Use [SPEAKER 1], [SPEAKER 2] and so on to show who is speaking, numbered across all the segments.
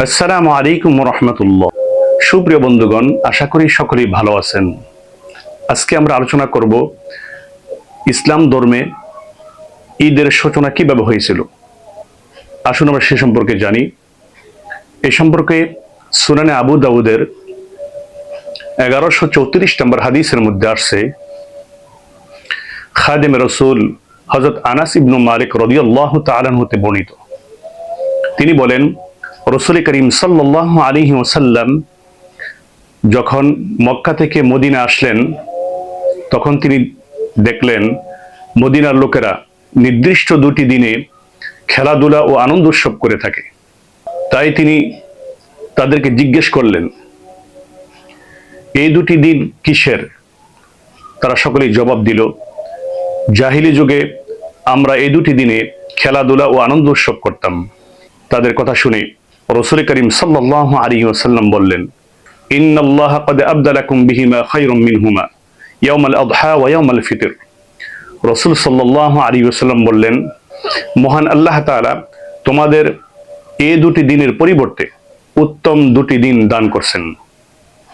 [SPEAKER 1] আসসালামু আলাইকুম রহমতুল্লাহ। সুপ্রিয় বন্ধুগণ, আশা করি সকলেই ভালো আছেন। আজকে আমরা আলোচনা করব ইসলাম ধর্মে ঈদের সূচনা কিভাবে হয়েছিল। আসুন আমরা সে সম্পর্কে জানি। এ সম্পর্কে সুনানে আবু দাউদের 1134 নম্বর হাদিসের মধ্যে আসছে, খাদেমে রসুল হযরত আনাস ইবনে মালিক রাদিয়াল্লাহু তাআলা আনহু হতে বর্ণিত। তিনি বলেন, রাসূল করিম সাল্লাল্লাহু আলাইহি ওয়াসাল্লাম যখন মক্কা থেকে মদিনা আসলেন, তখন তিনি দেখলেন মদিনার লোকেরা নির্দিষ্ট দুটি দিনে খেলাধুলা ও আনন্দ উৎসব করে থাকে। তাই তিনি তাদেরকে জিজ্ঞেস করলেন, এই দুটি দিন কিসের? তারা সকলেই জবাব দিল, জাহিলি যুগে আমরা এই দুটি দিনে খেলাধুলা ও আনন্দ উৎসব করতাম। তাদের কথা শুনে রাসূল করিম সাল্লাল্লাহু আলাইহি ওয়াসাল্লাম বললেন, ইন্নাল্লাহা ক্বাদ আবদালাকুম বিহিমা খায়রুম মিনহুমা ইয়াউমাল আযহা ওয়া ইয়াউমাল ফিতর। রাসূল সাল্লাল্লাহু আলাইহি ওয়াসাল্লাম বললেন, মহান আল্লাহ তাআলা তোমাদের এই দুটি দিনের পরিবর্তে উত্তম দুটি দিন দান করছেন।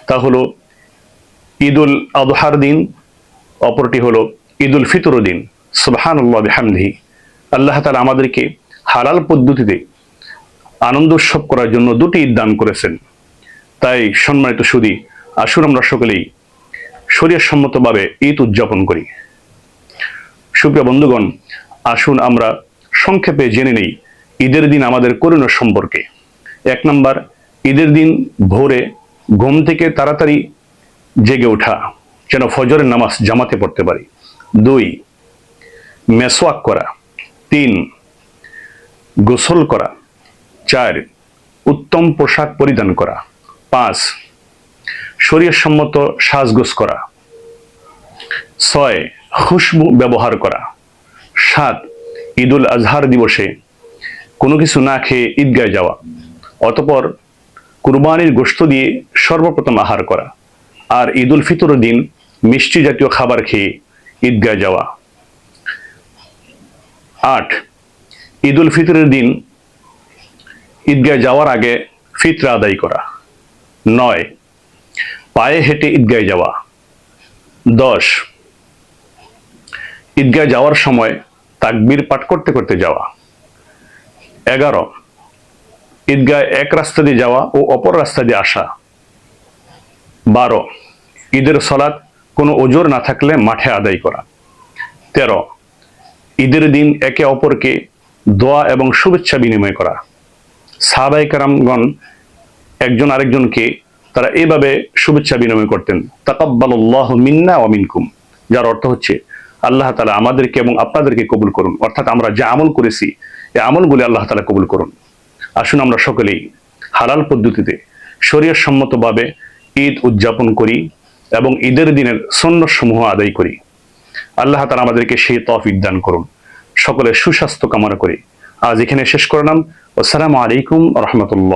[SPEAKER 1] তা হলো ঈদুল আযহার দিন, অপরটি হলো ঈদুল ফিতর দিন। সুবহানাল্লাহ বিহামদিহি। আল্লাহ তাআলা আমাদেরকে হালাল পদ্ধতিতে আনন্দ উৎসব করার জন্য দুটি ঈদ দান করেছেন। তাই সম্মানিত সুধী, আসুন আমরা সকলেই শরীয়ত সম্মতভাবে ঈদ উদযাপন করি। সুপ্রিয় বন্ধুগণ, আসুন আমরা সংক্ষেপে জেনে নেই ঈদের দিন আমাদের করণীয় সম্পর্কে। 1 নাম্বার, ঈদের দিন ভোরে ঘুম থেকে তাড়াতাড়ি জেগে ওঠা, যেন ফজরের নামাজ জামাতে পড়তে পারি। 2, মেসওয়াক করা। 3, গোসল করা। 4, উত্তম পোশাক পরিধান করা। 5, শরীয়ত সম্মত সাজগোজ করা। 6, খুশবু ব্যবহার করা। 7, ঈদুল আজহার দিবসে কোনো কিছু না খেয়ে ঈদগায় যাওয়া, অতঃপর কুরবানির গোশত দিয়ে সর্বপ্রথম আহার করা। আর ঈদুল ফিতর দিন মিষ্টি জাতীয় খাবার খেয়ে ঈদগায় যাওয়া। 8, ঈদুল ফিতরের দিন ঈদগায় যাওয়ার আগে ফিতরা আদায় করা। 9, পায়ে হেঁটে ঈদগায় যাওয়া। 10, ঈদগায় যাওয়ার সময় তাকবীর পাঠ করতে করতে যাওয়া। 11, ঈদগায় এক রাস্তা দিয়ে যাওয়া ও অপর রাস্তা দিয়ে আসা। 12, ঈদের সালাত কোনো ওজোর না থাকলে মাঠে আদায় করা। 13, ঈদের দিন একে অপরকে দোয়া এবং শুভেচ্ছা বিনিময় করা। সাহাবায়ে কেরামগণ একজন আরেকজনকে তারা এইভাবে শুভেচ্ছা বিনিময় করতেন, তাকাব্বালাল্লাহু মিন্না ওয়া মিনকুম, যার অর্থ হচ্ছে আল্লাহ তাআলা আমাদেরকে এবং আপনাদেরকে কবুল করুন। অর্থাৎ আমরা যে আমল করেছি এই আমলগুলি আল্লাহ তাআলা কবুল করুন। আসুন আমরা সকলেই হালাল পদ্ধতিতে শরীয়ত সম্মতভাবে ঈদ উদযাপন করি এবং ঈদের দিনের সুন্নত সমূহ আদায় করি। আল্লাহ তাআলা আমাদেরকে সেই তৌফিক দান করুন। সকলের সুস্বাস্থ্য কামনা করি আজ এখানে শেষ করলাম। আসসালামু আলাইকুম রাহমাতুল্লাহ।